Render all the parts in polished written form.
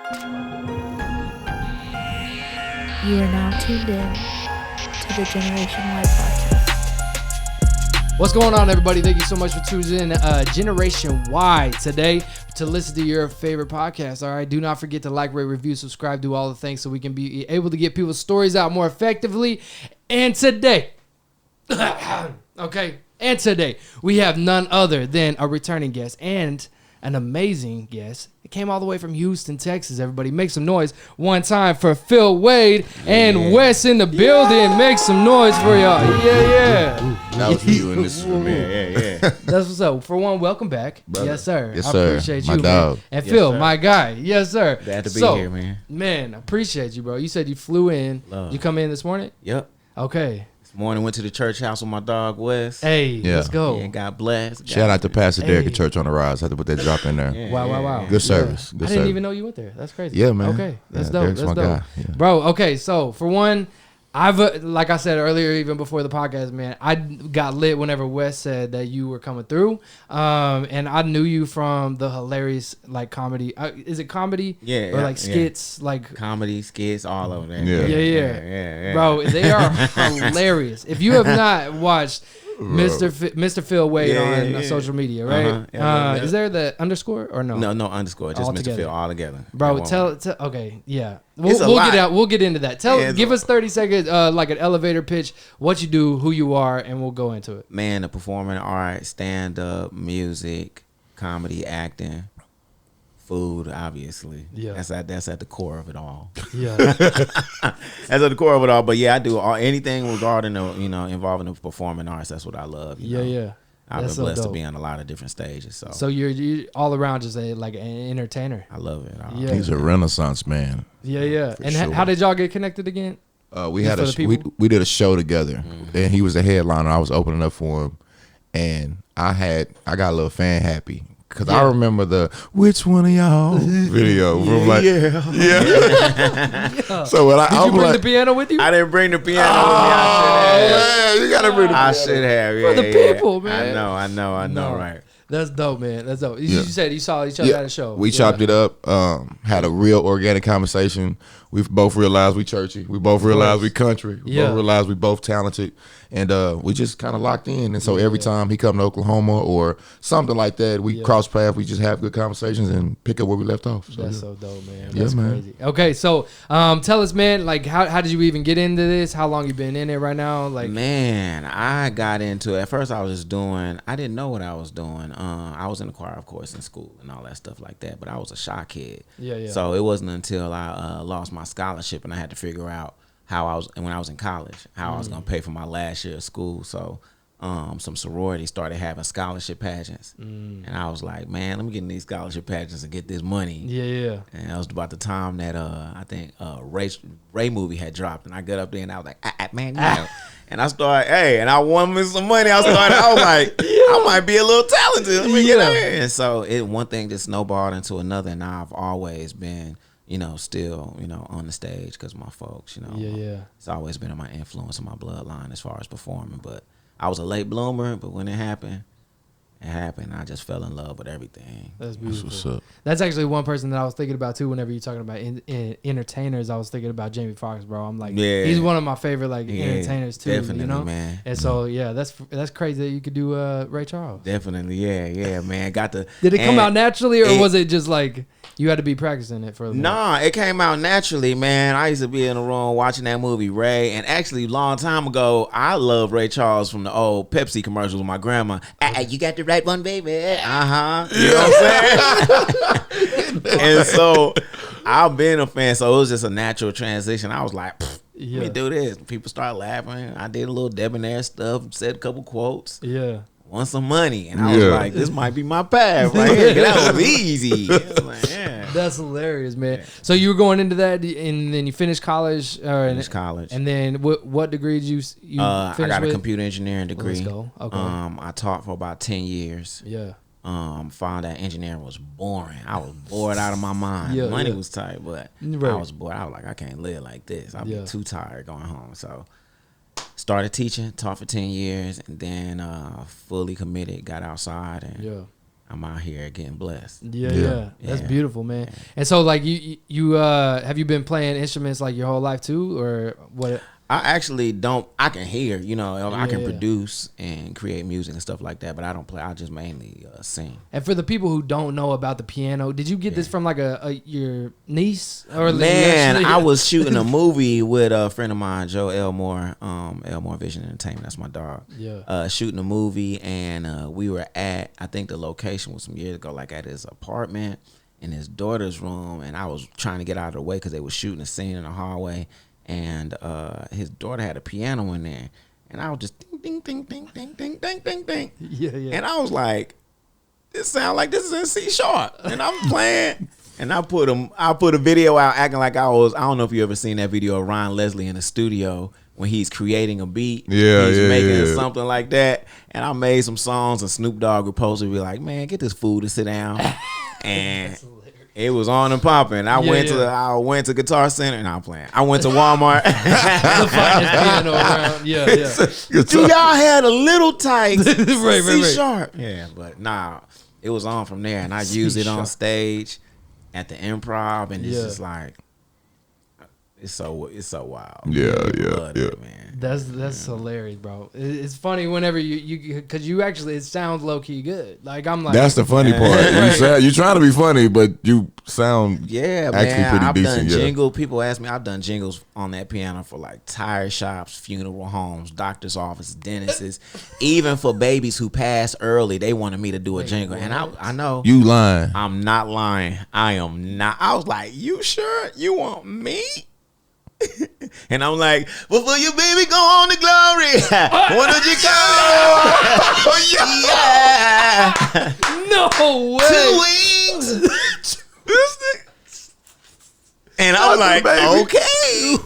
You are now tuned in to the GNWY podcast. What's going on, everybody? Thank you so much for tuning in Generation Y today to listen to your favorite podcast. All right, do not forget to like, rate, review, subscribe, do all the things so we can be able to get people's stories out more effectively. And today, we have none other than a returning guest and an amazing guest. It came all the way from Houston, Texas. Everybody make some noise one time for Phil Wade and Wes in the building. Make some noise for y'all. Yeah. That was for you and this is for me. Yeah. That's what's up. For one, welcome back. Brother. Yes, sir. Yes, I sir. appreciate My you, dog. man. And Yes, Phil, sir. my guy. Yes, sir. Glad to be here, man. Man, I appreciate you, bro. You said you flew in. Love. You come in this morning? Yep. Okay. This morning went to the church house with my dog Wes. Hey, Yeah. let's go. And got blessed. Shout out to Pastor Derek Hey. at Church on the Rise. I had to put that drop in there. Yeah. Wow. Good service. Yeah. Good I didn't service. even know you went there. That's crazy. Yeah, man. Okay. That's Yeah, dope. Derek's That's my dope. guy. Yeah. Bro, okay. So, for one, I've, like I said earlier, even before the podcast, man, I got lit whenever Wes said that you were coming through. And I knew you from the hilarious, like, comedy. Is it comedy? Yeah, yeah, Or, like, yeah. skits? Like, Comedy, skits, all over that. Yeah. Yeah. Bro, they are hilarious. If you have not watched Mr. Phil Wade on social media, right? Uh-huh. Yeah, Is there the underscore or no? No underscore. Just All Mr. together. Phil all together. Bro, One tell word. okay, yeah. It's a We'll lot. get out. We'll get into that. Yeah, it's Give a us 30 seconds, like an elevator pitch, what you do, who you are, and we'll go into it. Man, the performing art, stand up, music, comedy, acting, food, obviously. Yeah. That's at the core of it all. Yeah. That's at the core of it all. But yeah, I do anything regarding the, involving the performing arts. That's what I love. you know. Yeah. I've That's been blessed so to dope. be on a lot of different stages. So, So you're all around just like an entertainer. I love it. Yeah. He's a Renaissance man. Yeah. And sure. how did y'all get connected again? We Just had for the people? we did a show together, Mm-hmm. and he was the headliner. I was opening up for him, and I got a little fan happy because I Yeah. remember the "Which one of y'all" video from like yeah. So when Did you I'm bring like, the piano with you? I didn't bring the piano with me. oh, man, you gotta bring the I should have. For Yeah, the yeah. people, man. I know. No. Right. That's dope, man. That's dope. Yeah. You said you saw each other at a show. We Yeah. chopped it up, had a real organic conversation. We both realized we churchy. We both realized we country. We Yeah. both realized we both talented. And we just kind of locked in. And so every time he come to Oklahoma or something like that, we cross paths. We just have good conversations and pick up where we left off. So, That's yeah. so dope, man. Yeah, That's man. crazy. Okay, so tell us, man, like how did you even get into this? How long you been in it right now? Like, Man, I got into it. At first, I didn't know what I was doing. I was in the choir, of course, in school and all that stuff like that. But I was a shy kid. Yeah. So it wasn't until I lost my scholarship and I had to figure out when I was in college, how I was gonna pay for my last year of school. So some sororities started having scholarship pageants, and I was like, man, let me get in these scholarship pageants and get this money. Yeah. And that was about the time that I think Ray movie had dropped, and I got up there and I was like, man, you know. And I started, and I won me some money. I was like, I might be a little talented. Let me get out here. And so one thing just snowballed into another, and now I've always been, still, on the stage because my folks, Yeah. it's always been in my influence in my bloodline as far as performing. But I was a late bloomer, but when it happened. I just fell in love with everything. That's That's beautiful. what's up. That's actually one person that I was thinking about too. Whenever you're talking about entertainers, I was thinking about Jamie Foxx, bro. I'm like, Yeah. he's one of my favorite like Yeah, entertainers too. definitely, man. And so that's crazy that you could do Ray Charles. Definitely, yeah, man. Did Did it come out naturally, or it- was it just like you had to be practicing it for a minute? Nah, it came out naturally, man. I used to be in the room watching that movie Ray, and actually, a long time ago, I loved Ray Charles from the old Pepsi commercials with my grandma. You got the right one, baby. You know what I'm saying? And so I've been a fan, so it was just a natural transition. I was like, let me do this. People start laughing. I did a little debonair stuff, said a couple quotes. Yeah. Want some money, and I was Yeah. like, "This might be my path." Right here. That was easy. I was like, yeah. That's hilarious, man. So you were going into that, and then you finished college, Finished college. and then what degree did you I finish got a with? computer engineering degree. Let's go. Okay. I taught for about 10 years. Yeah. Found that engineering was boring. I was bored out of my mind. Yeah, Money yeah. was tight, but Right. I was bored. I was like, I can't live like this. I'd Yeah. be too tired going home. So started teaching, taught for 10 years, and then fully committed, got outside and Yeah. I'm out here getting blessed. Yeah. That's Yeah. beautiful, man. And so, like, you have you been playing instruments like your whole life too, or what? I actually don't. I can hear, I can Yeah. produce and create music and stuff like that, but I don't play. I just mainly sing. And for the people who don't know about the piano, did you get this from like your niece or Man, actually- I was shooting a movie with a friend of mine, Joe Elmore, Elmore Vision Entertainment. That's my dog. Yeah. Shooting a movie, and we were at, I think the location was some years ago, like at his apartment in his daughter's room, and I was trying to get out of the way because they were shooting a scene in the hallway, and his daughter had a piano in there, and I was just ding, ding, ding, ding, ding, ding, ding, ding. Yeah. And I was like, this sounds like this is in C sharp. And I'm playing. And I put a video out acting like I don't know if you ever seen that video of Ryan Leslie in the studio when he's creating a beat. Yeah, he's yeah, making yeah. something like that. And I made some songs, and Snoop Dogg would post it, be like, man, get this fool to sit down. And it was on and popping. I went to Guitar Center, and I'm playing. I went to Walmart. The finest piano around. Yeah. Do y'all had a little tight Right. C sharp? Yeah, but nah, it was on from there, and I used it on stage at the Improv, and it's just like it's so wild. Yeah, Love yeah. it, man. That's hilarious, bro. It's funny whenever you because you actually, it sounds low key good. Like I'm like, That's the funny part. You're trying to be funny, but you sound Yeah, actually man. pretty I've decent. done Yeah. jingle. People ask me, I've done jingles on that piano for like tire shops, funeral homes, doctor's office, dentists, even for babies who pass early. They wanted me to do a jingle, and I know You lying. I'm not lying. I am not. I was like, you sure you want me? And I'm like, before your baby go on to glory, what did you call it? no way. 2 wings. And I'm like, okay,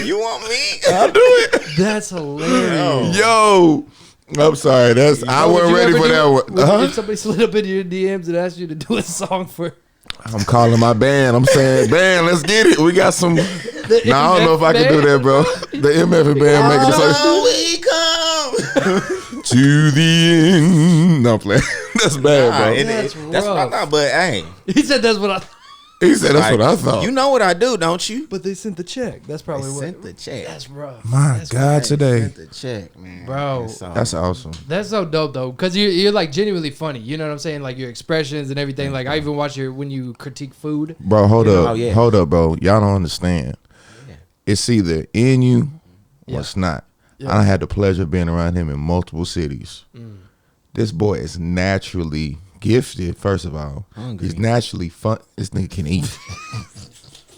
you want me? I'll do it. That's hilarious. Yo, I'm sorry. I Would wasn't you ready ever for do- that one. If somebody slid up into your DMs and asked you to do a song for I'm calling my band. I'm saying, band, let's get it. We got some. the Nah, I don't know if I can do that, bro. The MF band making the song. Oh, we come. To the end. No, I'm playing. That's bad, Nah, bro. that's what I rough. thought. But hey, He said that's what I. He said that's what I thought. You know what I do, don't you? But they sent the check. That's They probably what. sent the check. That's rough. My God, today. Sent the check, man. Bro. So, That's awesome. That's so dope though, because you're like genuinely funny. You know what I'm saying? Like your expressions and everything. Like I even watch when you critique food. Bro, hold up. Oh, yeah. Hold up, bro. Y'all don't understand. Yeah. It's either in you or Yeah. it's not. Yeah. I done had the pleasure of being around him in multiple cities. This boy is naturally gifted, first of all. Hungry. He's naturally fun. This nigga can eat.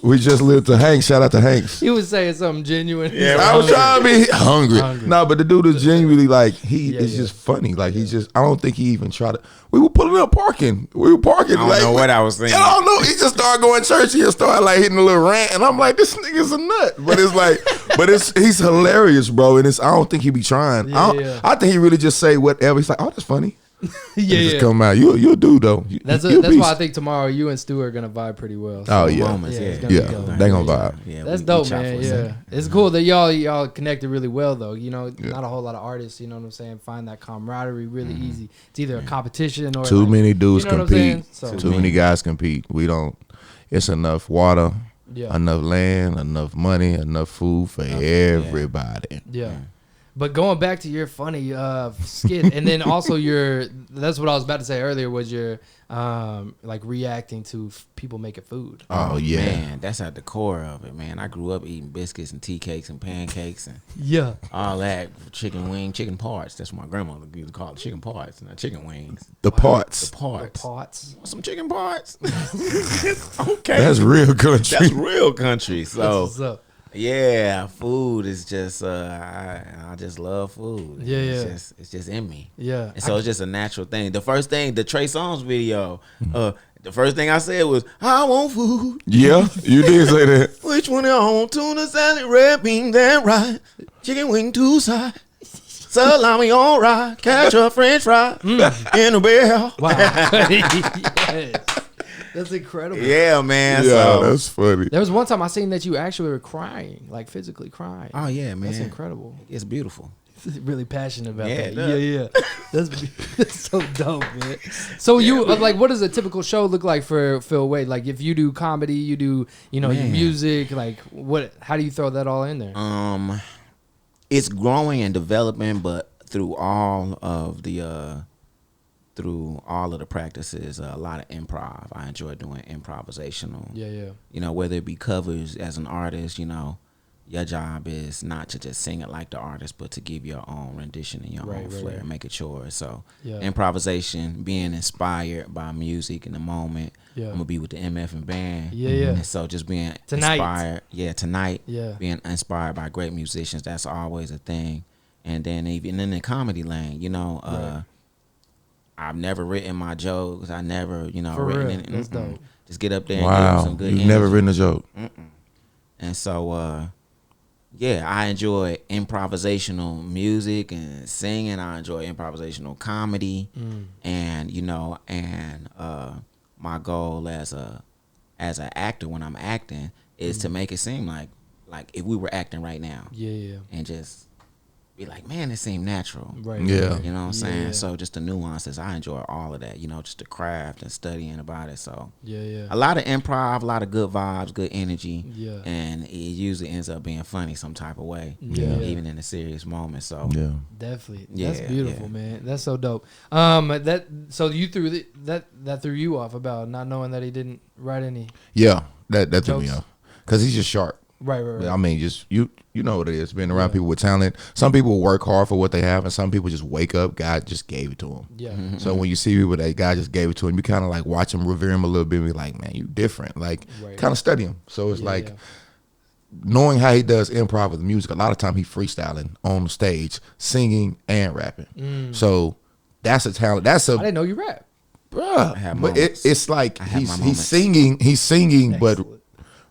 We just lived to Hanks. Shout out to Hanks. He was saying something genuine. Yeah, I was trying to be hungry. Hungry. No, but the dude is genuinely like, he Yeah, is yeah. just funny. Like, he's just, I don't think he even tried to. We were pulling up parking. We were parking. I don't like, know what I was thinking. I don't know. He just started going to church. He just started like hitting a little rant. And I'm like, this nigga's a nut. But it's like, he's hilarious, bro. And I don't think he be trying. Yeah. I think he really just say whatever. He's like, oh, that's funny. yeah, Just yeah. come out. You'll do, though. That's You'll why I beast. think tomorrow you and Stu are gonna vibe pretty well. Oh, yeah. Moments, Yeah, yeah. it's gonna Yeah, be dope. they gonna vibe. Yeah, That's we dope, chop man. for a Yeah, second. it's cool that y'all connected really well, though. You know, not a whole lot of artists. You know what I'm saying? Find that camaraderie really easy. It's either a competition or Too like, many dudes you know what I'm saying? compete. So, Too many guys compete. We don't. It's enough water, yeah, enough land, enough money, enough food for everybody. yeah. But going back to your funny skit, and then also that's what I was about to say earlier was your like reacting to people making food. Oh yeah. Man, that's at the core of it, man. I grew up eating biscuits and tea cakes and pancakes and Yeah, all that. Chicken parts. That's what my grandmother used to call it, chicken parts, not chicken wings. The parts. The parts. pots. Want some chicken parts? Okay. That's real country. That's real country. That's So what's up. yeah, food is just I just love food. Yeah, yeah. It's just in me. Yeah, And so it's just a natural thing. The first thing, the Trey Songz video, the first thing I said was, I want food. Yeah, you did say that. Which one I want? Tuna salad, red beans, and rice. Chicken wing, 2 sides. Salami, all right. Ketchup, french fry. In a bell. wow. Yes. That's incredible. Yeah, man. Yeah, so, that's funny. There was one time I seen that you actually were crying, like physically crying. oh, yeah, man. That's incredible. It's beautiful. really passionate about Yeah, that. Yeah. That's so dope, man. So you like, what does a typical show look like for Phil Wade? Like, if you do comedy, you do, your Man. music. Like, how do you throw that all in there? It's growing and developing, but through all of the practices, a lot of improv. I enjoy doing improvisational. Yeah. Whether it be covers as an artist, your job is not to just sing it like the artist, but to give your own rendition and your own flair, make it yours. So improvisation, being inspired by music in the moment. I'm gonna be with the MF and band. And so just being inspired. Tonight. Being inspired by great musicians, that's always a thing. And then even in the comedy lane, I've never written my jokes. I never, For written real. it. That's dope. Just get up there and give them some good You've energy. never written a joke. And so, I enjoy improvisational music and singing. I enjoy improvisational comedy, and my goal as an actor when I'm acting is to make it seem like if we were acting right now, and just be like, man, it seemed natural. Right. Yeah. You know what I'm saying? Yeah. So just the nuances, I enjoy all of that, just the craft and studying about it. So Yeah. a lot of improv, a lot of good vibes, good energy. Yeah. And it usually ends up being funny some type of way. Yeah. Even in a serious moment. So Yeah. Definitely. Yeah, That's beautiful, yeah. man. That's so dope. So you threw that threw you off about not knowing that he didn't write any. Yeah. That threw me Jokes. off. Because he's just sharp. Right. I mean, just you know what it is. Being around people with talent. Some people work hard for what they have, and some people just wake up. God just gave it to them. Yeah. So when you see people that God just gave it to him, you kind of like watch him, revere him a little bit, and be like, man, you different. Like, Right. kind of study him. So it's knowing how he does improv with music. A lot of time he freestyling on the stage, singing and rapping. So that's a talent. That's I a didn't know you rap. bruh. I have But moments. it's like I have my he's moments. singing. He's singing, but Excellent.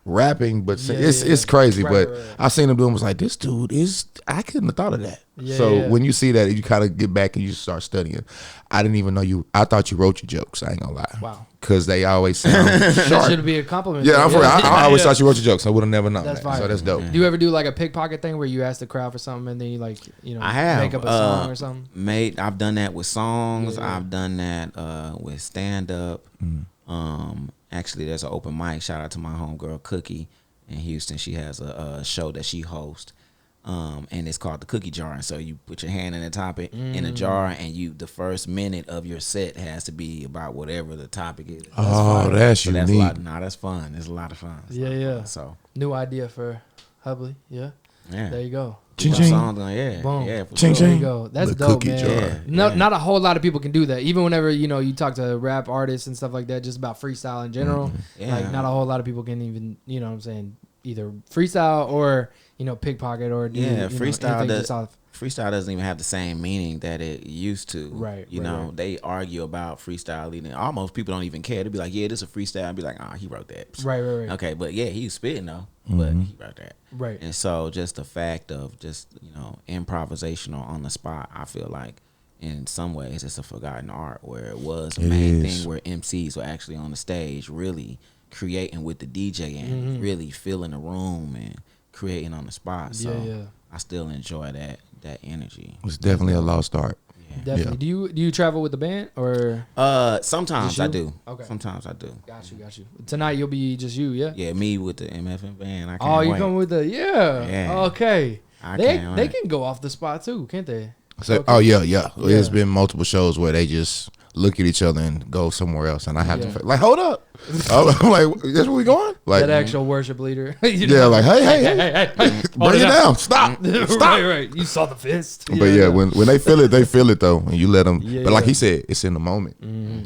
rapping, but Yeah, it's crazy. Right, but right. I seen him doing was like, this dude is. I couldn't have thought of that. Yeah, So yeah. when you see that, you kind of get back and you start studying. I didn't even know you. I thought you wrote your jokes. I ain't gonna lie. Wow. Because they always sound That sharp. should be a compliment. Yeah, I'm for real. I always Yeah. thought you wrote your jokes. I would have never known That's that. fire. So that's dope. Do you ever do like a pickpocket thing where you ask the crowd for something and then you I have make up a song or something? I've done that with songs. Yeah. I've done that with stand up. Actually, there's an open mic. Shout out to my homegirl Cookie in Houston. She has a show that she hosts. And it's called the cookie jar. And so you put your hand in the topic in a jar, and the first minute of your set has to be about whatever the topic is. Oh, that's So that's unique. that's fun. It's a lot of fun. It's a Yeah, lot of yeah. fun. So New idea for Hubley. Yeah. yeah, There you go. Ching, Some ching. songs on, yeah, Boom. yeah, for Ching, sure. There you ching. go. That's The dope, cookie man. jar. Yeah. Not a whole lot of people can do that. Even whenever you talk to rap artists and stuff like that, just about freestyle in general. Yeah. Like not a whole lot of people can even what I'm saying, either freestyle or pickpocket or do freestyle anything does. just off. Freestyle doesn't even have the same meaning that it used to. Right, You right, know, right. they argue about freestyle leading. Almost people don't even care. They'd be like, yeah, this is a freestyle. I'd be like, he wrote that. Right. Okay, but yeah, he was spitting though, but he wrote that. Right. And so just the fact of just, improvisational on the spot, I feel like in some ways it's a forgotten art where it was a It main is. thing where MCs were actually on the stage really creating with the DJ and really filling the room and creating on the spot. So Yeah. I still enjoy that energy. It's definitely a lost art. Definitely. Do you travel with the band or? Sometimes Just I you? do. Okay. Sometimes I do. Got you. Tonight you'll be just you, yeah. Yeah, me with the MF band. I can't Oh, you wait. come with the Yeah. Okay. I They can't they wait. can go off the spot too, can't they? So, Okay. oh yeah. There's Yeah. been multiple shows where they just look at each other and go somewhere else, and I have Yeah. to like, hold up. I'm like, that's where we going? Like, That actual worship leader. yeah, like, hey, Hold bring it it up. down, stop. right. You saw the fist. But yeah, when they feel it though, and you let them. Yeah, but like yeah. he said, it's in the moment.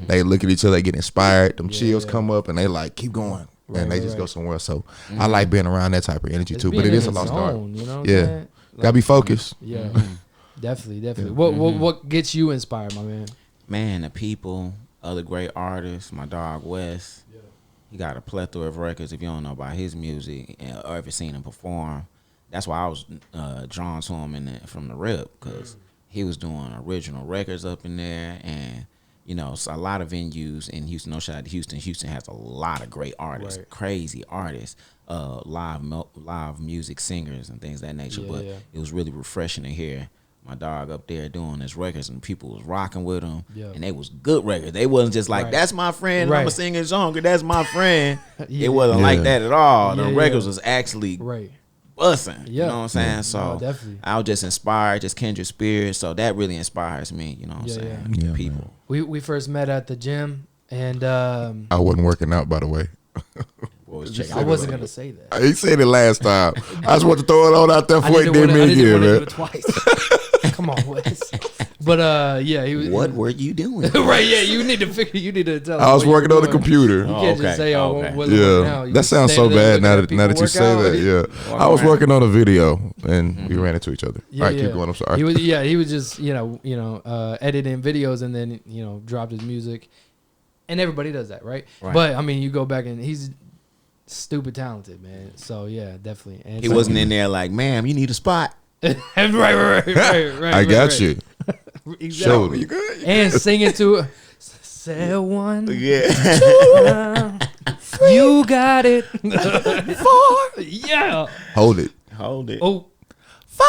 They look at each other, they get inspired. Them chills yeah. come up, and they like keep going, Right, and they right, just go right. somewhere. So I like being around that type of energy It's too. But being it is in a the lost art. zone, you know what I'm Yeah, saying? gotta be focused. Yeah. Definitely. What gets you inspired, my man? Man, the people, other great artists, my dog Wes. He got a plethora of records. If you don't know about his music or ever seen him perform, that's why I was drawn to him from the rip, because he was doing original records up in there, and so a lot of venues in Houston. No shout out to Houston. Houston has a lot of great artists, Right. crazy artists, live music singers and things of that nature. Yeah, but yeah. it was really refreshing to hear my dog up there doing his records, and people was rocking with him, Yeah. and they was good records. They wasn't just like, Right. that's my friend, and Right. I'm gonna sing his song, 'cause that's my friend. Yeah. It wasn't like Yeah. that at all. Yeah, The yeah. records was actually Right. bussing. Yeah. You know what I'm saying? No, So definitely. I was just inspired, just kindred spirits. So that really inspires me. You know what I'm Yeah, saying? yeah. Yeah, People. We first met at the gym, and I wasn't working out, by the way. What was checking I out? wasn't gonna say that. He said it last time. I just want to throw it on out there for it did me I didn't again, wanna do man. it twice. Come on, Wes. But yeah, he was. What were you doing? Right, yeah. You need to figure. You need to tell. I us was what you working were on the doing. computer. You can't okay. just say, "Oh, Okay. what working out." Yeah, You that sounds so stand there bad now looking that at you people say work that. out. Yeah, I was working on a video and we ran into each other. Yeah, All right, yeah. keep going. I'm sorry. He was just editing videos and then dropped his music, and everybody does that, right? Right. But I mean, you go back and he's stupid talented, man. So yeah, definitely. And He so- wasn't in there like, ma'am, you need a spot. right. I got you. Exactly. Show me. You good? And singing to say one. Yeah. You got it. Four. Yeah. Hold it. Hold it. Oh. Five.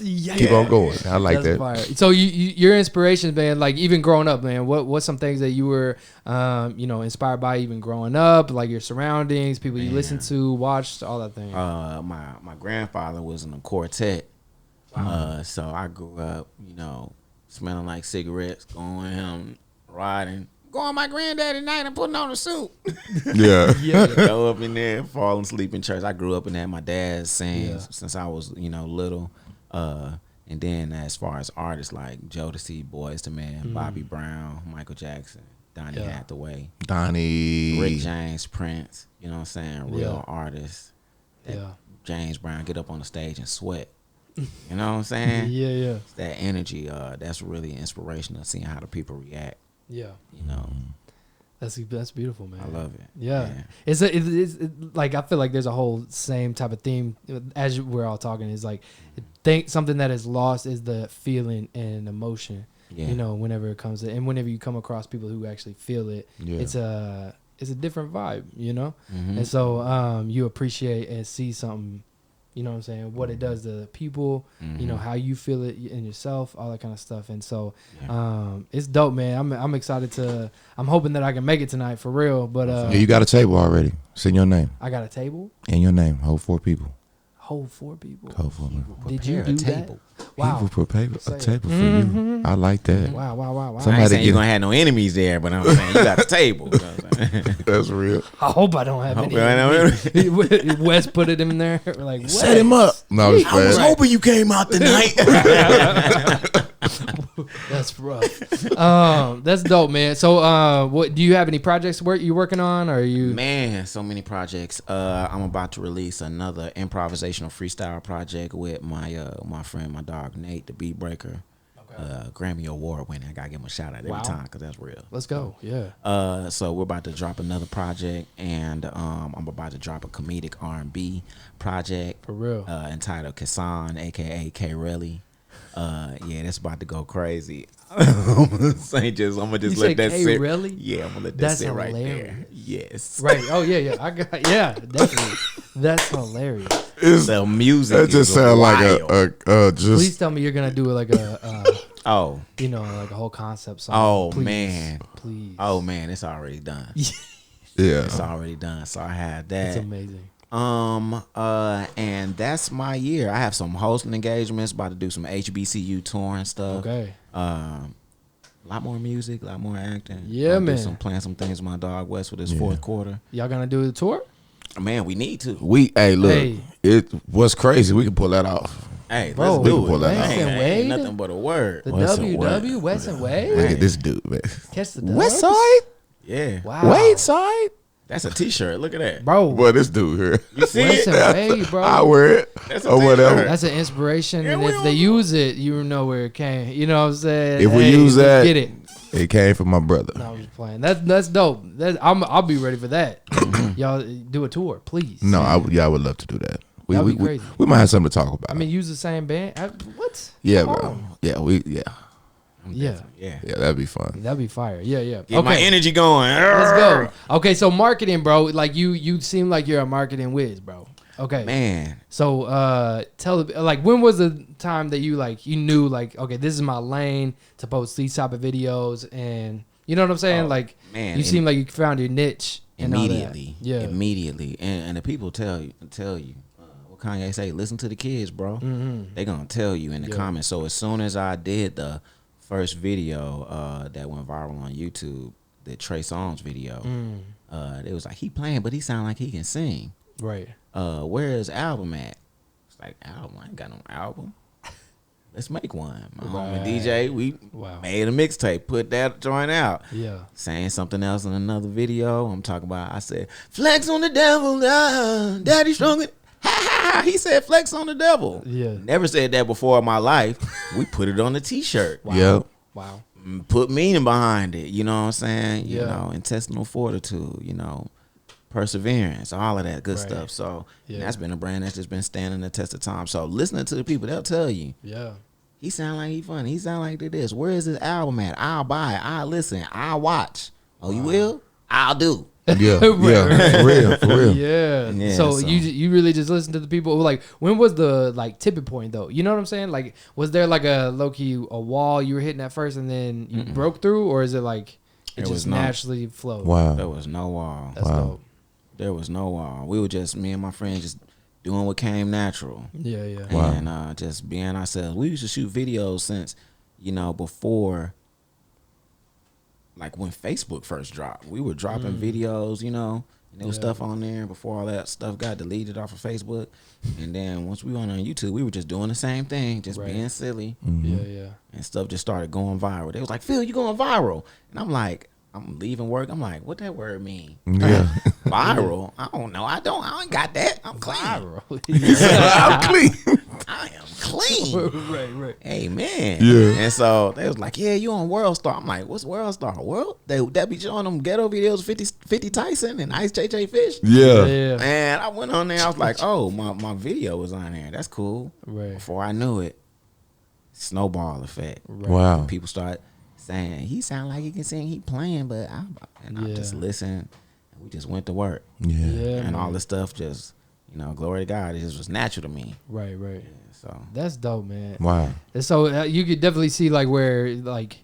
Yeah. Keep on going. I like That's that. fire. So your inspirations, man, like even growing up, man, what's some things that you were inspired by even growing up, like your surroundings, people you listened to, watched, all that thing. My grandfather was in a quartet. So I grew up, smelling like cigarettes, going him riding. Going my granddaddy night and putting on a suit. Yeah. Yeah. Go up in there, fall asleep in church. I grew up in that. My dad sang since I was, little. And then as far as artists like Jodeci, Boyz II Men, Bobby Brown, Michael Jackson, Donny Yeah. Hathaway, Donnie. Rick James, Prince, you know what I'm saying? Real artists. That Yeah. James Brown get up on the stage and sweat. You know what I'm saying? Yeah. That energy, that's really inspirational, seeing how the people react. Yeah. You know, That's beautiful, man. I love it. Yeah. It's like I feel like there's a whole same type of theme as we're all talking. Is like something that is lost is the feeling and emotion. Yeah. Whenever it comes to, and whenever you come across people who actually feel it, Yeah. it's a different vibe, Mhm. And so you appreciate and see something, you know what I'm saying, what it does to the people, how you feel it in yourself, all that kind of stuff. And so it's dope, man. I'm excited I'm hoping that I can make it tonight for real. But Yeah, you got a table already. Send your name. I got a table, And your name. Hold 4 people. hold 4 people. Hold 4 people. Did you Prepare a do table. that? Wow. People prepare Say a it. table for you. I like that. Wow. I ain't Somebody saying get you're gonna have no enemies there, but I'm saying you got a table. You know what I'm saying? That's real. I hope I don't have Hope any. I don't- Wes put it in there. Like, Set him up. No, it's I was bad. hoping you came out tonight. That's rough. That's dope, man. So, what do you have any projects you working on? Or are you? Man, so many projects. I'm about to release another improvisational freestyle project with my friend, my dog Nate, the beat breaker. Grammy Award winner. I gotta give him a shout out every Wow. time because that's real. Let's go. Yeah. So we're about to drop another project, and I'm about to drop a comedic R&B project For real. entitled Kassan, aka K Relly. Yeah, that's about to go crazy. I'm gonna just You let say that K sit. Relly? Yeah, I'm gonna let that That's sit right there. hilarious. Yes. Right. Oh yeah. I got. Yeah. Definitely. That's hilarious. The music. That just is sounds like wild. just. Please tell me you're gonna do like a, Oh. like a whole concept song. Oh, Please. man. Please. Oh man, it's already done. Yeah. It's already done. So I had that. It's amazing. And that's my year. I have some hosting engagements, about to do some HBCU touring stuff. Okay. A lot more music, a lot more acting. Yeah, Gonna do man. Playing some things with my dog West for this fourth quarter. Y'all gonna do the tour? Man, we need to. Hey, look. Hey. It was crazy. We can pull that off. Hey, Bro, let's do we can pull it. that off. Ain't- West ain't and nothing but a word. The West and WW West and Wade. Look at this dude, man. Catch the dubs. West side? Yeah. Wow. Wade side? That's a t-shirt. Look at that. Bro. Boy, this dude here. You see West it? and Wade, bro. I wear it. That's a Or whatever. t-shirt. That's an inspiration, Yeah, and we if they on- use it, you know where it came. You know what I'm saying? If we Hey, use let's that- get it. It came from my brother. No, I'm just playing. That's dope. I'll be ready for that. Y'all do a tour, please. No, I would love to do that. That'd We be crazy. we might have something to talk about. I mean, use the same band. What? yeah, Come bro. on. Yeah, Yeah, Yeah. that'd be fun. that'd be fire. Yeah. Get my energy going. Let's go. Okay, so marketing, bro. Like you seem like you're a marketing whiz, bro. Okay. Man. So tell like when was the time that you knew like, okay, this is my lane to post these type of videos, and you know what I'm saying? Like man, you seem like you found your niche and all that. immediately. Yeah. Immediately. And the people tell you what Kanye say, listen to the kids, bro. Mm-hmm. They gonna tell you in the comments. So as soon as I did the first video that went viral on YouTube, the Trey Songz video, it was like, he playing, but he sound like he can sing. Right. Where is album at? It's like, album? I ain't got no album. Let's make one. My homie DJ, we made a mixtape, put that joint out. Yeah. Saying something else in another video. I'm talking about, I said, flex on the devil, daddy stronger. Ha ha! He said flex on the devil. Yeah. Never said that before in my life. We put it on the t-shirt. Wow. Yep. Wow. Put meaning behind it. You know what I'm saying? Yeah. You know, intestinal fortitude, you know, perseverance, all of that good Right. stuff. So Yeah. that's been a brand that's just been standing the test of time. So listening to the people, they'll tell you. Yeah. He sound like he funny. He sound like this. Where is his album at? I'll buy it. I'll listen. I'll watch. Oh, you will? I'll do. Yeah, yeah, for real. Yeah. Yeah, So so- you really just listen to the people. Like, when was the like tipping point though? You know what I'm saying? Like, was there like a low key a wall you were hitting at first and then you broke through, or is it like it There just was no- naturally flowed? Wow. There was no wall. That's Wow. dope. There was no wall. We were just, me and my friends, just doing what came natural. Yeah. Yeah. Wow. And just being ourselves. We used to shoot videos since, you know, before, like when Facebook first dropped. We were dropping videos, you know, and there was stuff on there before all that stuff got deleted off of Facebook. And then once we went on YouTube, we were just doing the same thing, just Right. being silly. Yeah. And stuff just started going viral. They was like, Phil, you going viral. And I'm like, I'm leaving work. I'm like, what that word mean? Yeah. Viral? I don't know. I ain't got that. I'm clean. I'm clean. I am clean. right. Amen. Yeah. And so they was like, yeah, you on World Star. I'm like, what's World Star? World? That be showing them ghetto videos, 50 Tyson and Ice JJ Fish. Yeah. Yeah. And I went on there. I was like, oh, my video was on there. That's cool. Right. Before I knew it, snowball effect. Wow. People start saying, he sound like he can sing. He playing, but I just listened. And we just went to work. Yeah. And all man. this stuff just, you know, glory to God. It just was natural to me. Right. So That's dope, man. Wow. And so you could definitely see like where like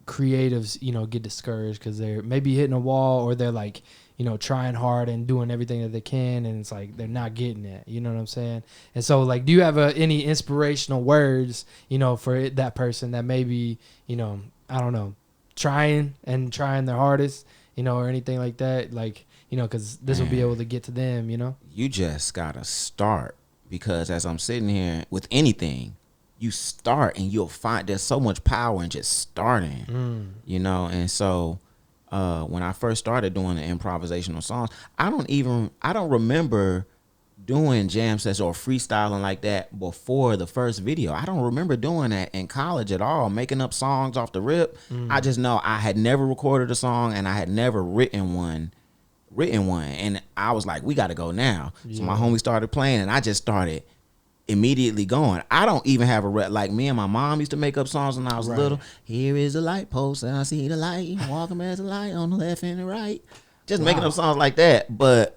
creatives, you know, get discouraged because they're maybe hitting a wall, or they're like, you know, trying hard and doing everything that they can, and it's like they're not getting it. You know what I'm saying? And so like, do you have any inspirational words, you know, for that person that maybe, you know, I don't know, trying their hardest, you know, or anything like that, like, you know, because this will be able to get to them, you know? you just gotta start, because as I'm sitting here with anything, you start and you'll find there's so much power in just starting, you know. And so when I first started doing the improvisational songs, I don't remember doing jam sets or freestyling like that before the first video. I don't remember doing that in college at all, making up songs off the rip. I just know I had never recorded a song and I had never written one, and I was like, we got to go now. So my homie started playing and I just started immediately going. I don't even have like me and my mom used to make up songs when I was little. Here is the light post and I see the light, walking past the light on the left and the right. Just making up songs like that. But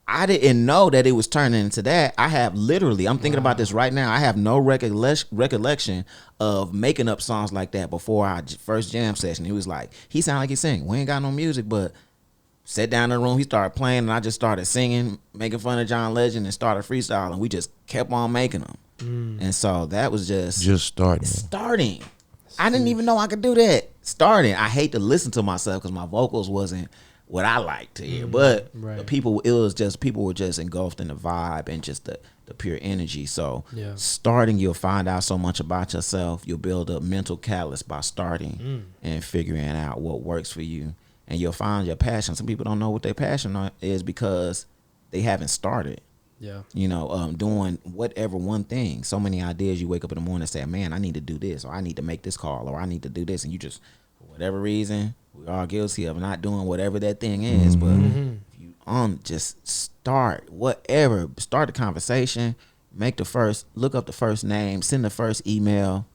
I didn't know that it was turning into that. I have literally, I'm thinking about this right now, I have no recollection of making up songs like that before our first jam session. He was like, he sounded like he sing. We ain't got no music, but sat down in the room, he started playing, and I just started singing, making fun of John Legend, and started freestyling. We just kept on making them. And so that was just starting. I didn't even know I could do that. Starting. I hate to listen to myself because my vocals wasn't what I like to hear. But the people were just engulfed in the vibe and just the pure energy. So starting, you'll find out so much about yourself. You'll build a mental callus by starting and figuring out what works for you. And you'll find your passion. Some people don't know what their passion is because they haven't started. Yeah. You know, doing whatever one thing. So many ideas. You wake up in the morning and say, man, I need to do this, or I need to make this call, or I need to do this. And you just, for whatever reason, we are guilty of not doing whatever that thing is. But if you just start whatever, start the conversation, look up the first name, send the first email,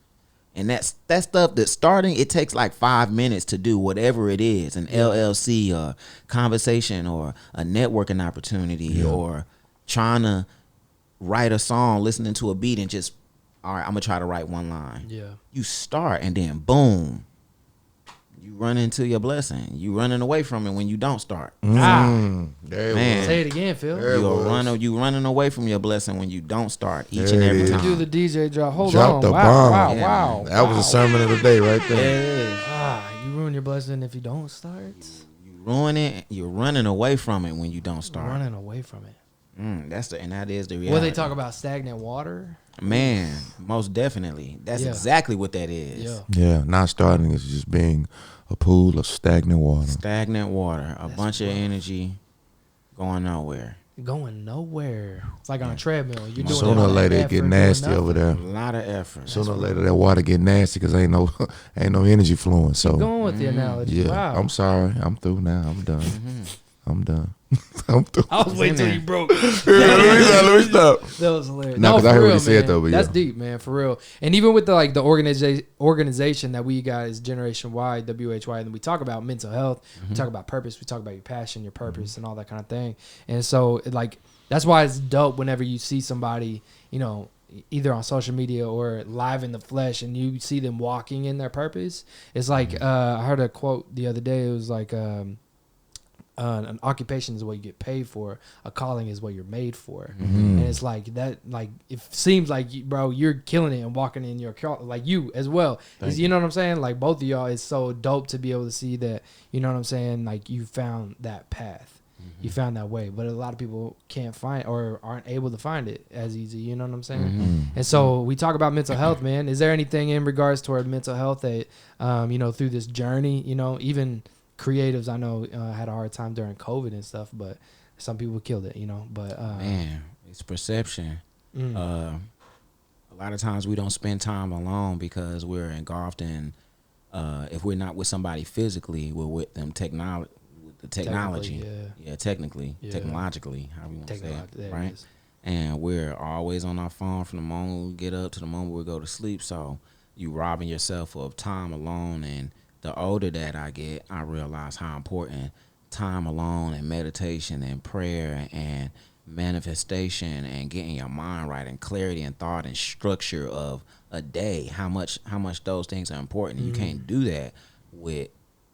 And that stuff that's starting, it takes like 5 minutes to do whatever it is, an LLC or conversation or a networking opportunity or trying to write a song, listening to a beat and just, all right, I'm going to try to write one line. Yeah. You start and then boom, you run into your blessing. You running away from it when you don't start. There it Man. was. Say it again, Phil. There it was. You running away from your blessing when you don't start each There and it every is. time. Do the DJ drop. Hold Drop on. the Wow, bomb. wow, Yeah, wow. That was a sermon of the day right there. Yeah. You ruin your blessing if you don't start. You ruin it. You're running away from it when you don't start. Running away from it. And that is the reality. What they talk about stagnant water? Man, most definitely. That's Yeah. exactly what that is. Yeah. Yeah, not starting is just being a pool of stagnant water. Stagnant water, a bunch of rough. energy going nowhere. Going nowhere. It's like on a treadmill. You're doing Sooner or all that later it effort, get doing nasty nothing. over there. A lot of effort. Sooner or later that water get nasty because ain't no energy flowing. So Going with the analogy. yeah, Wow. I'm sorry. I'm through now. I'm done. I'm done. I'm through. I was waiting till you broke. Let me stop. That was hilarious. No, 'cause I for heard what real, he said, man. though, but That's yeah. deep, man, for real. And even with the organization that we got is Generation Y, WHY, and we talk about mental health, we talk about purpose, we talk about your passion, your purpose, and all that kind of thing. And so, that's why it's dope whenever you see somebody, either on social media or live in the flesh, and you see them walking in their purpose. It's like I heard a quote the other day. It was like. An occupation is what you get paid for. A calling is what you're made for. And it's like that. Like it seems like, bro, you're killing it and walking in your call, like you as well. You know what I'm saying? Like both of y'all, it's so dope to be able to see that. You know what I'm saying? Like you found that path, you found that way. But a lot of people can't find or aren't able to find it as easy. You know what I'm saying? And so we talk about mental health, man. Is there anything in regards toward mental health that through this journey, even creatives I know had a hard time during COVID and stuff, but some people killed it, but Man, it's perception. A lot of times we don't spend time alone because we're engulfed in if we're not with somebody physically, we're with them technology, technologically, how we want to say it, right? And we're always on our phone from the moment we get up to the moment we go to sleep. So you robbing yourself of time alone. And the older that I get, I realize how important time alone and meditation and prayer and manifestation and getting your mind right and clarity and thought and structure of a day, how much those things are important. You can't do that with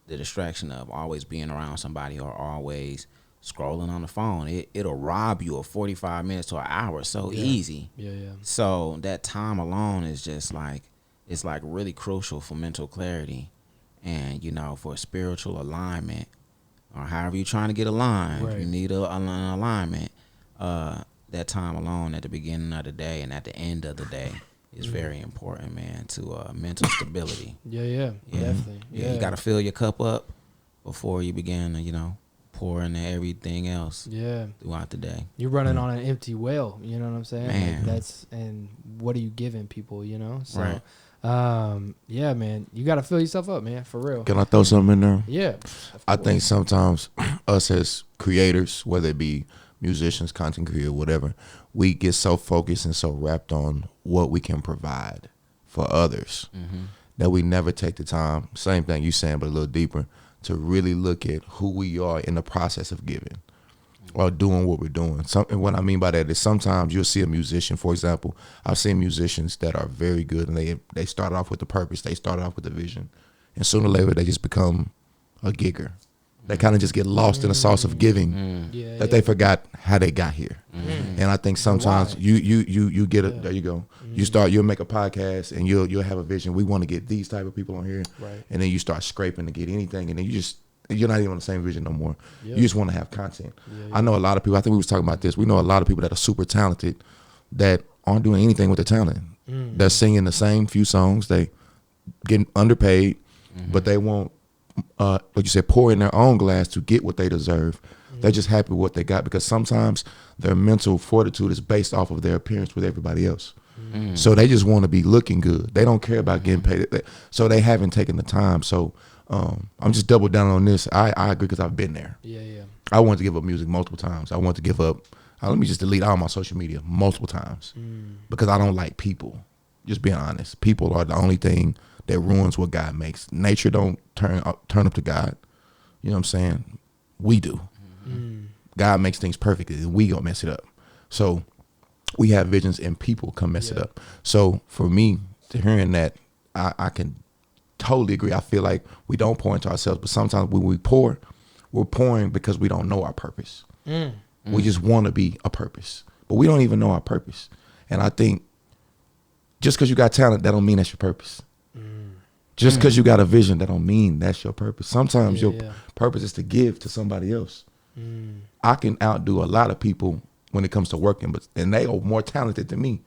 the distraction of always being around somebody or always scrolling on the phone. It'll rob you of 45 minutes to an hour so easy. So that time alone is just like, it's like really crucial for mental clarity and for spiritual alignment or however you're trying to get aligned. Right. You need an alignment. That time alone at the beginning of the day and at the end of the day is very important, man, to mental stability. Definitely. You got to fill your cup up before you begin to, pour into everything else throughout the day. You're running on an empty well, you know what I'm saying? Man. And what are you giving people, So, Right. Man, you got to fill yourself up, man, for real. Can I throw something in there? Yeah. I think sometimes us as creators, whether it be musicians, content creator, whatever, we get so focused and so wrapped on what we can provide for others that we never take the time, same thing you saying, but a little deeper, to really look at who we are in the process of giving or doing what we're doing. And what I mean by that is sometimes you'll see a musician, for example, I've seen musicians that are very good and they started off with the purpose, they started off with the vision, and sooner or later they just become a gigger. They kind of just get lost in the sauce of giving that they forgot how they got here. And I think sometimes you get it. There you go. You'll make a podcast and you'll have a vision. We want to get these type of people on here, Right. and then you start scraping to get anything, and then you're not even on the same vision no more. You just want to have content. I know a lot of people. I think we was talking about this. We know a lot of people that are super talented that aren't doing anything with their talent. They're singing the same few songs. They getting underpaid, but they won't. Like you said, pour in their own glass to get what they deserve. They're just happy with what they got because sometimes their mental fortitude is based off of their appearance with everybody else. So they just want to be looking good. They don't care about getting paid. So they haven't taken the time. So I'm just double down on this. I agree because I've been there. I wanted to give up music multiple times. I wanted to give up. Let me just delete all my social media multiple times because I don't like people. just being honest. People are the only thing that ruins what God makes. Nature don't turn up to God. You know what I'm saying? We do. God makes things perfect, and we gonna mess it up. So we have visions, and people come mess it up. So for me, hearing that, I can totally agree. I feel like we don't pour into ourselves, but sometimes when we pour, we're pouring because we don't know our purpose. We just want to be a purpose, but we don't even know our purpose. And I think just because you got talent, that don't mean that's your purpose. Just because you got a vision, that don't mean that's your purpose. Sometimes your purpose is to give to somebody else. I can outdo a lot of people when it comes to working, and they are more talented than me.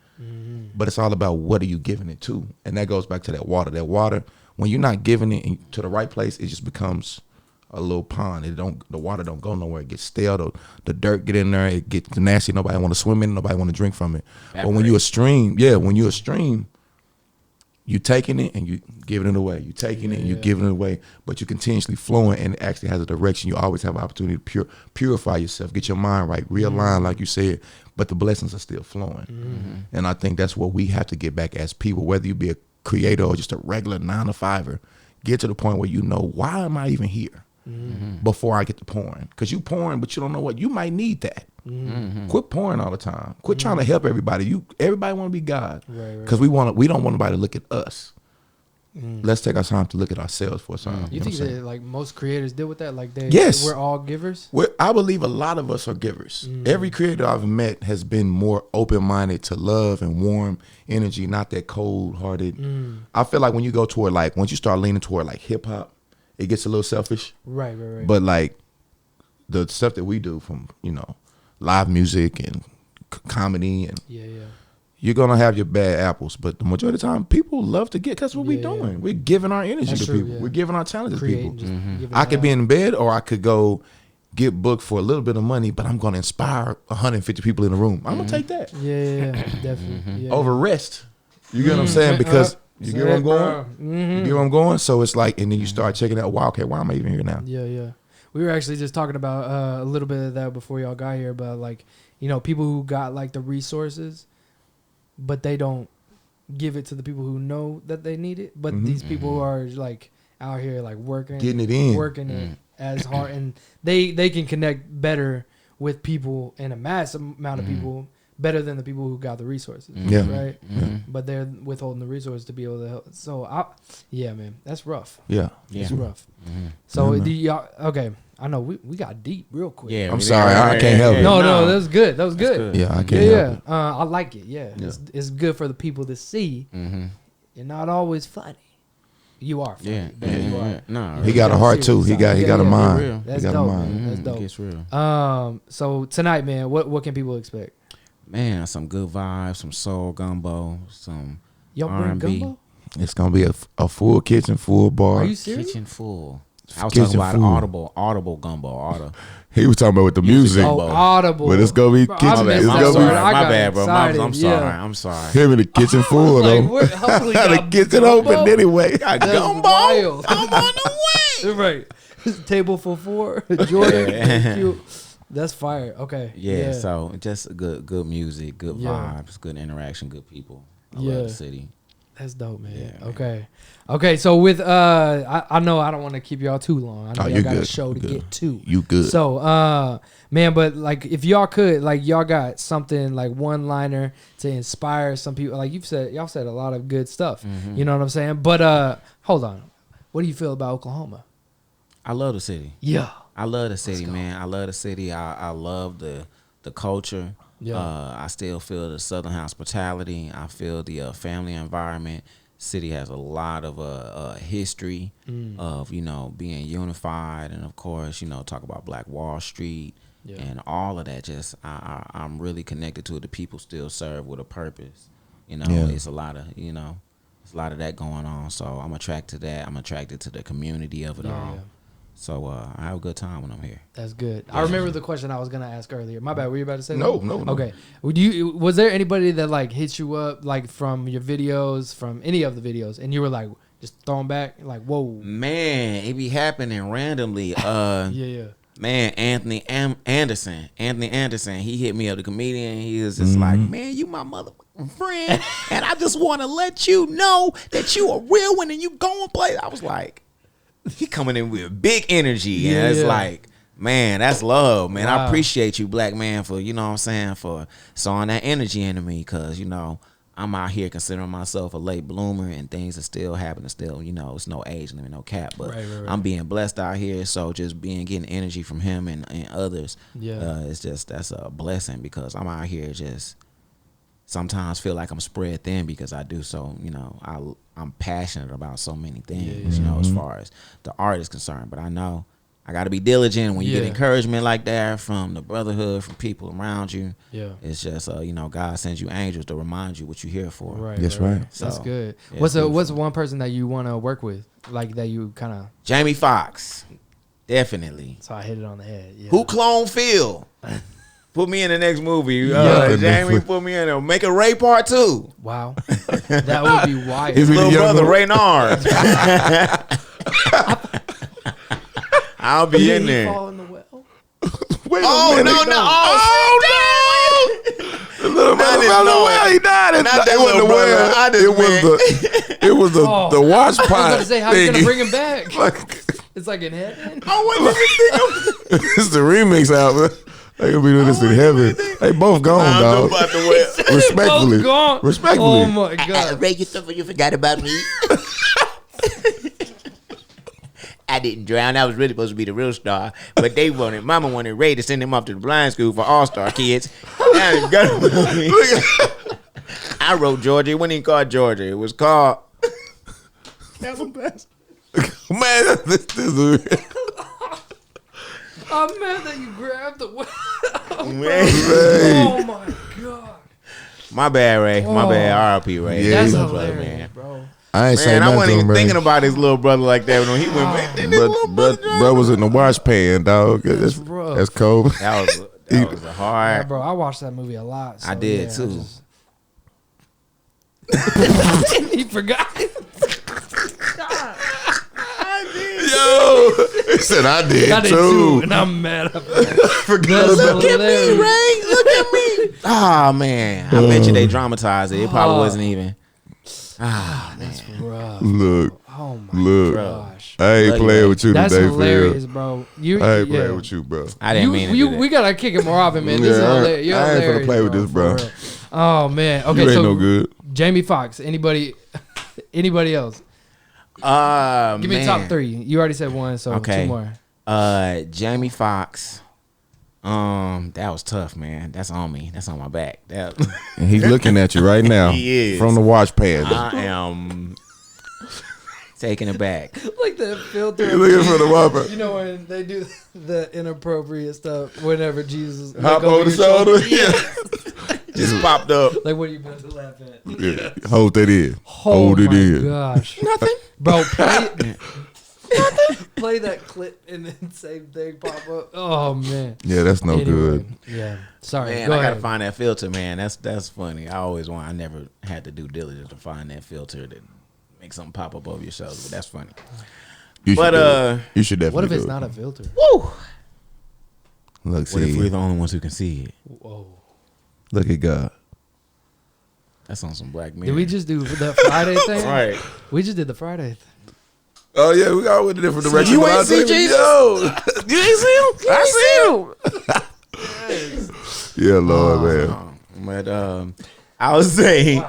But it's all about what are you giving it to, and that goes back to that water. That water, when you're not giving it to the right place, it just becomes a little pond. The water don't go nowhere. It gets stale. The dirt get in there. It gets nasty. Nobody want to swim in it. Nobody want to drink from it. But when you're a stream, you taking it and you giving it away. You taking it and you giving it away. But you're continuously flowing, and it actually has a direction. You always have an opportunity to purify yourself, get your mind right, realign, like you said. But the blessings are still flowing. And I think that's what we have to get back as people, whether you be a creator or just a regular 9-to-5er. Get to the point where you know, why am I even here? Before I get to pouring. Because you pouring, but you don't know what. You might need that. Quit pouring all the time. Quit trying to help everybody. Everybody want to be God. Because we don't want nobody to look at us. Let's take our time to look at ourselves for a time. You think that like most creators deal with that? Like Yes. we're all givers? I believe a lot of us are givers. Every creator I've met has been more open-minded to love and warm energy, not that cold-hearted. I feel like when you go toward, like, once you start leaning toward like hip-hop, it gets a little selfish. Right. But like the stuff that we do, from, live music and comedy, and you're gonna have your bad apples, but the majority of the time people love to get, because what we're doing, we're giving our energy to people. We're giving our talent to people. I could be in bed, or I could go get booked for a little bit of money, but I'm gonna inspire 150 people in the room. I'm gonna take that Definitely over rest. You get what I'm saying? Because you get where I'm going. You get where I'm going. So it's like, and then you start checking out, wow, okay, why am I even here now? We were actually just talking about a little bit of that before y'all got here, but like, people who got like the resources, but they don't give it to the people who know that they need it. But these people who are like out here like working it as hard, and they can connect better with people in a mass amount of people, better than the people who got the resources. Right. But they're withholding the resources to be able to help. So man, that's rough. It's rough. So do y'all, okay, I know we got deep real quick. I'm sorry, I can't help it. No, that was good. That was good. Yeah, I can't help it. I like it. It's good for the people to see. You're not always funny. You are funny. You are. No, he got a heart too. He got a mind. That's he got dope, a mind. man. That's dope. It's real. So tonight, man, what can people expect? Man, some good vibes, some soul gumbo, some Y'all R&B. bring gumbo? It's gonna be a full kitchen, full bar. Are you serious? Kitchen full. I was Kitchen talking about food. audible gumbo. He was talking about with the music. Oh, audible. But it's gonna be kitchen. I missed It's that gonna word. be I My got bad, bro. excited. I'm sorry. I'm sorry. him in the kitchen full like, though. hopefully Had the got kitchen gumbo? open anyway. Got That's gumbo. wild. I'm on the way. Right. Table for 4. Jordan. Thank you. That's fire. Okay. Yeah, so just good music, good Yeah. vibes, good interaction, good people. I Yeah. love the city. That's dope, man. Yeah, Okay. Okay, so with I know I don't want to keep y'all too long. I know y'all you got a good. show to You good. get to. You good. So man, but like if y'all could, like y'all got something like one liner to inspire some people. Like y'all said a lot of good stuff. You know what I'm saying? But hold on. What do you feel about Oklahoma? I love the city. Yeah. I love the city, man. I love the city. I love the culture. Yeah. I still feel the Southern hospitality. I feel the family environment. City has a lot of history of being unified, and of course talk about Black Wall Street and all of that. Just I'm really connected to it. The people still serve with a purpose. It's a lot of it's a lot of that going on. So I'm attracted to that. I'm attracted to the community of it all. Yeah. So I have a good time when I'm here. That's good. I remember the question I was gonna ask earlier. My bad. Were you about to say No. Okay. Was there anybody that like hit you up like from your videos, from any of the videos, and you were like just throwing back like, whoa? Man, it be happening randomly. Yeah. Man, Anthony Anderson. He hit me up, the comedian. He was just like, man, you my motherfucker. friend, and I just want to let you know that you a real one and you going play. I was like, he coming in with big energy, and it's like, man, that's love, man. Wow. I appreciate you, black man, for, you know what I'm saying, for sowing that energy into me, because, you know, I'm out here considering myself a late bloomer, and things are still happening. Still, you know, it's no age limit, no cap, but Right. I'm being blessed out here. So just getting energy from him and others, it's just, that's a blessing, because I'm out here just sometimes feel like I'm spread thin, because I do so, you know, I'm passionate about so many things, you know, as far as the art is concerned. But I know I got to be diligent when you get encouragement like that from the brotherhood, from people around you. Yeah, it's just you know, God sends you angels to remind you what you're here for. Right. That's right. So, that's good. What's one person that you want to work with, like that you kind of? Jamie Foxx, definitely. So I hit it on the head. Yeah. Who cloned Phil? Put me in the next movie. Jamie, put me in there. Make a Ray Part 2. Wow, that would be wild. His little brother Raynard. I'll be in there. Fall in the well? Wait Oh, a minute. no. The little brother fell in the well. He died. It wasn't the well. It was the wash pot. I was about to say, how you gonna bring him back? Like, It's like in heaven. it's the remix album. They gonna be doing this in heaven. They both gone, dog. Respectfully. Both gone. Respectfully. Oh my god. Ray, you thought you forgot about me? I didn't drown. I was really supposed to be the real star, but Mama wanted Ray to send him off to the blind school for all-star kids. Now he's got me. I wrote Georgia. It wasn't even called Georgia. It was called. That's the best. Man, this is I'm mad that you grabbed the well. Man. Oh my god. My bad, Ray. My bad. R.I.P. Ray. Yeah, That's he- hilarious, man. bro. I ain't saying Man, I nothing wasn't to even him, thinking man. about his little brother like that when he went. Man, didn't his little brother Bro was in the wash pan, dog. That's rough. that's cold. That was a Yeah, hard. bro, I watched that movie a lot. So I did yeah, too. He forgot. Yo, he said I did, I did too, and I'm mad about it. That's Look at me, hilarious. Ray. Look at me. Oh man, I bet you they dramatized it. It probably wasn't even. Ah man, Rough. Look, Oh my look. gosh. I ain't Love you, playing man. with you That's today, hilarious, Phil. bro. I ain't playing with you, bro. I didn't mean to do that. We gotta kick it more often, man. This is Yeah, hilarious. You're I ain't finna hilarious, play with this, bro. for real. Oh man. Okay, You ain't so no good. Jamie Foxx. Anybody else? Give me top 3. You already said one, so Okay. 2 more. Jamie Foxx. That was tough, man. That's on me. That's on my back. That And he's looking at you right now He is. from the wash pan. I am taking it back. Like the filter. He's looking for the wash pan. You know when they do the inappropriate stuff whenever Jesus Hop look over the shoulder. Yeah. Just popped up. Like what are you about to laugh at? Yeah. Hold that in. Oh Hold it my in. gosh. Nothing. Bro, play that clip and then same thing pop up. Oh man. Yeah, that's no Anyway, good. Yeah. Sorry. Man, Go I ahead. gotta find that filter, man. That's funny. I never had to do diligence to find that filter to make something pop up over your shoulder. But that's funny. You But, should do it. You should definitely What if do it's it. not a filter? Woo! Look, What if see. we're the only ones who can see it? Whoa. Look at God. That's on some Black men. Did we just do the Friday thing? Right. We just did the Friday thing. Oh yeah, we all went a different direction. you but ain't I'll see tell Jesus? Yo, you ain't see him? I see him. Yeah, Lord, man. But I would say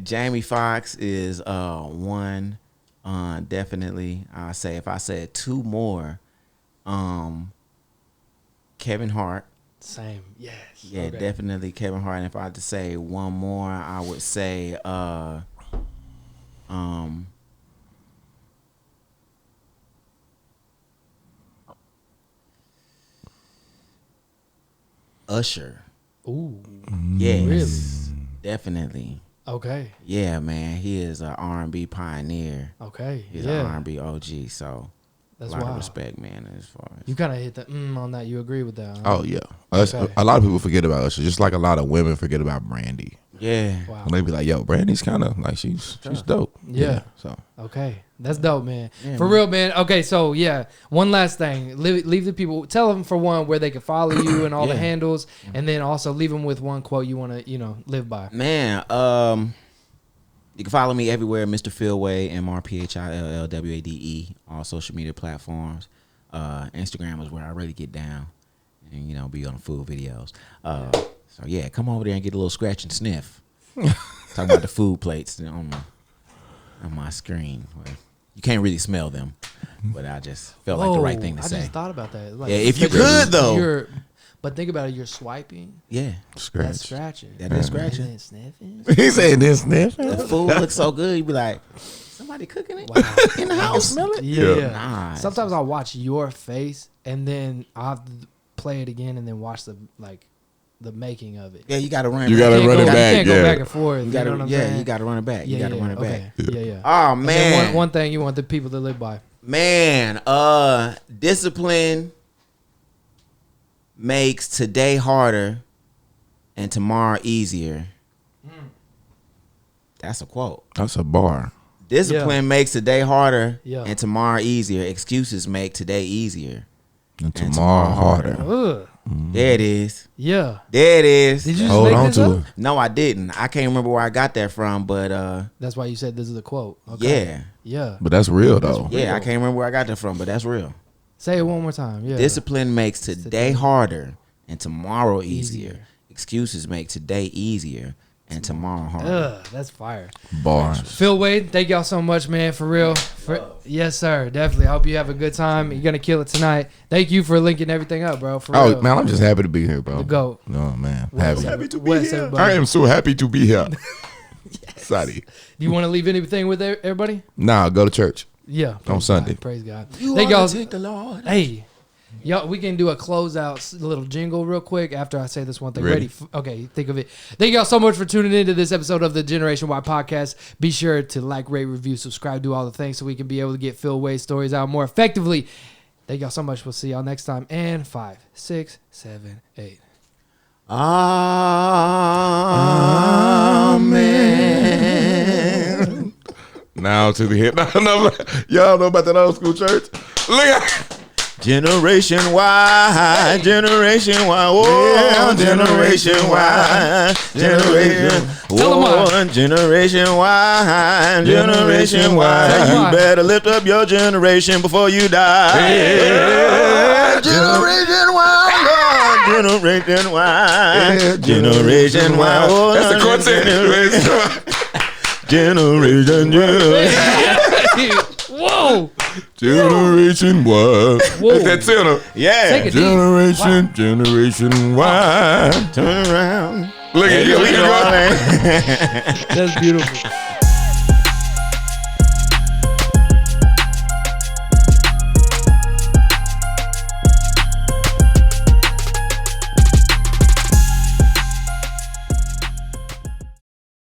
Jamie Foxx is one. Definitely. I say if I said 2 more, Kevin Hart. Same. Yes. Yeah, Okay. definitely Kevin Hart. And if I had to say one more, I would say Usher. Ooh. Yes. Really? Definitely. Okay. Yeah, man. He is an R&B pioneer. Okay. He's yeah. an R&B OG, so That's a lot of wild. respect, man, as far as You kind of hit the on that. You agree with that? Huh? Oh yeah. Okay. A lot of people forget about Usher, just like a lot of women forget about Brandy. Yeah. Wow. And they be like, yo, Brandy's kind of like she's dope. Yeah. So Okay, that's dope, man. Yeah, For man. real, man. Okay, so yeah, one last thing. Leave the people. Tell them for one where they can follow you and all the Yeah. handles, and then also leave them with one quote you want to live by. Man, you can follow me everywhere, Mr. Philwade, MRPHILLWADE, all social media platforms. Instagram is where I really get down and be on the food videos. So yeah, come over there and get a little scratch and sniff. Talking about the food plates on my screen. Well, you can't really smell them, but I just felt like the right thing to I say. just thought about that. Like, Yeah, if you could though. But think about it. You're swiping. Yeah, That's scratch. scratching. that is scratching. And then sniffing. He said this sniff. The food looks so good. You be like, somebody cooking it Wow. in the house. Smell it? Yeah. Nah. Sometimes I'll watch your face and then I'll have to play it again and then watch the making of it. Yeah, you gotta run. You it gotta back. run it You back. can't go Yeah. back and forth. You gotta, know what I'm yeah, saying? you gotta run it back. You gotta run it back. Okay. Yeah. Oh And then man, one thing you want the people to live by. man, discipline makes today harder and tomorrow easier. That's a quote. That's a bar. Discipline makes today harder Yeah. and tomorrow easier. Excuses make today easier. And tomorrow harder. Ugh. There it is. Yeah. There it is. Did you just Hold make on this to up? it. No, I didn't. I can't remember where I got that from, but That's why you said this is a quote. Okay. yeah. Yeah. But that's real though. Yeah, I can't remember where I got that from, but that's real. Say it one more time. Yeah. Discipline makes today harder and tomorrow easier. Easier. Excuses make today easier and tomorrow harder. Ugh, that's fire. Bars. Phil Wade, thank y'all so much, man, for real. Yes, sir, definitely. I hope you have a good time. You're gonna kill it tonight. Thank you for linking everything up, bro. For Oh real. man, I'm just happy to be here, bro. The GOAT. No man, Wes, happy. everybody. I am so happy to be here. Sorry. Do you want to leave anything with everybody? Nah, go to church. Yeah. On praise Sunday. God, praise God. You Thank ought y'all. to take the Lord. Hey, y'all, we can do a closeout little jingle real quick after I say this one thing. Ready. Okay, think of it. Thank y'all so much for tuning into this episode of the Generation Y podcast. Be sure to like, rate, review, subscribe, do all the things so we can be able to get Phil Wade's stories out more effectively. Thank y'all so much. We'll see y'all next time. And 5, 6, 7, 8. Amen. Now to the hit. No, y'all know about that old school church? Look at Generation Y, Generation Y, oh, Generation Y, Generation, oh, Generation Y, Generation Y. You better lift up your generation before you die. Generation Y, Generation Y, Generation Y. Oh, that's the quartet. Generation Whoa! Generation Y. Whoa. That's that tenor. Yeah. Take it deep. Generation Y. Turn around. Look at you. You know what I mean? That's beautiful.